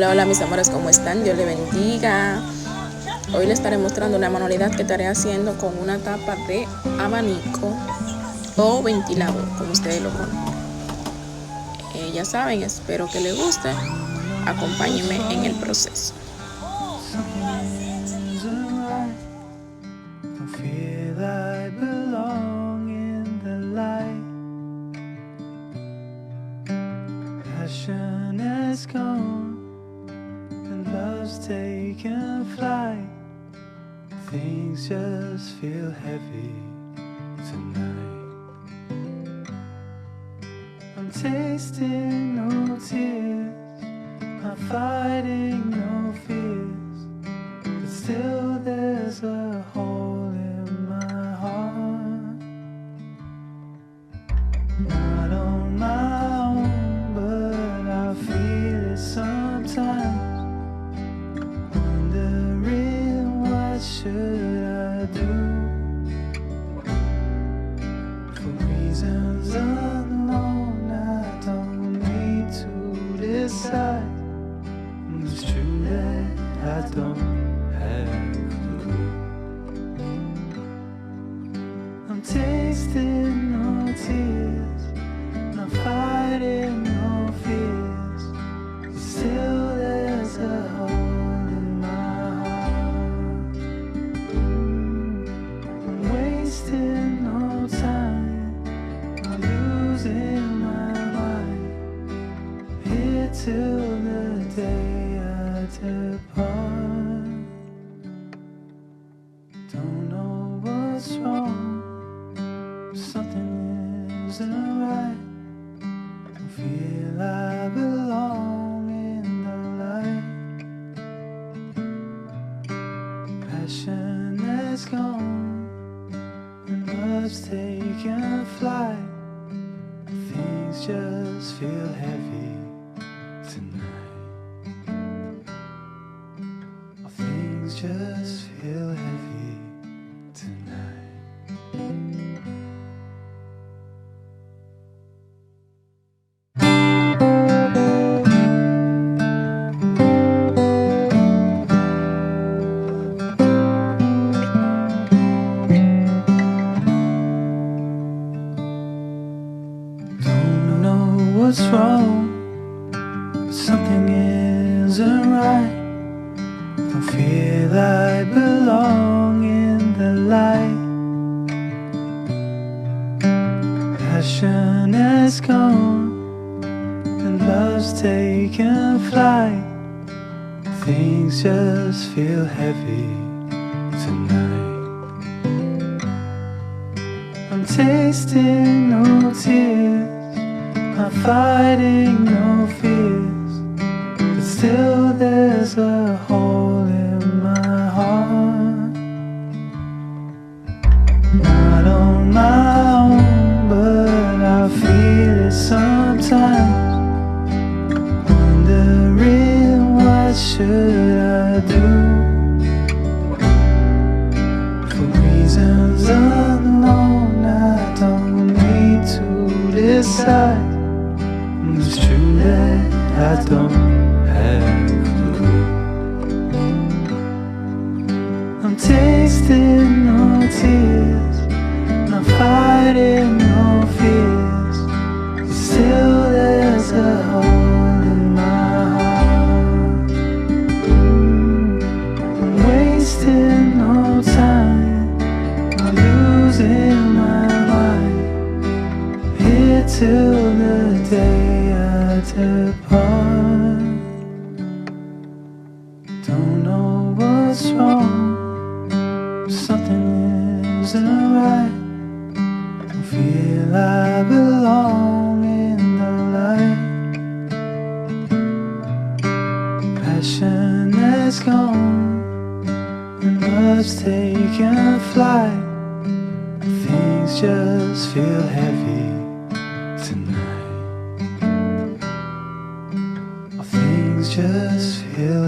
Hola, hola mis amores, ¿cómo están? Dios les bendiga. Hoy les estaré mostrando una manualidad que estaré haciendo con una tapa de abanico o ventilador, como ustedes lo conocen. Ya saben, espero que les guste. Acompáñenme en el proceso. Passion has gone and love's taken flight. Things just feel heavy tonight. I'm tasting no tears, I'm fighting no fears, but still there's a hole in my heart. Not on my own, but I feel it sometimes. Wondering what should I do? For reasons unknown, I don't need to decide. It's true that I don't have a clue. I'm tasting no tears, I'm fighting no fears, but still there's a hole in my heart. I'm wasting no time, I'm losing my mind, here till the day I depart. Don't know what's wrong, something isn't right. Don't feel I belong in the light. Passion has gone and love's taken flight. Things just feel heavy tonight. Things just feel heavy tonight. Don't know what's wrong, but something isn't right. Don't feel I belong in the light. Passion has gone and love's taken flight. Things just feel heavy tonight. I'm tasting no tears, I'm fighting no fears, but still there's a hole in my heart. Not on my own, but I feel it sometimes. Wondering what should I do? For reasons unknown, I don't need to decide. It's true that I don't have a clue. I'm tasting no tears, I'm fighting no fears, but still there's a hole in my heart. I'm wasting no time, I'm losing my mind, here till the day I depart. Don't know what's wrong, something isn't right. Don't feel I belong in the light. Passion has gone and love's taken flight. Things just feel heavy tonight. Things just feel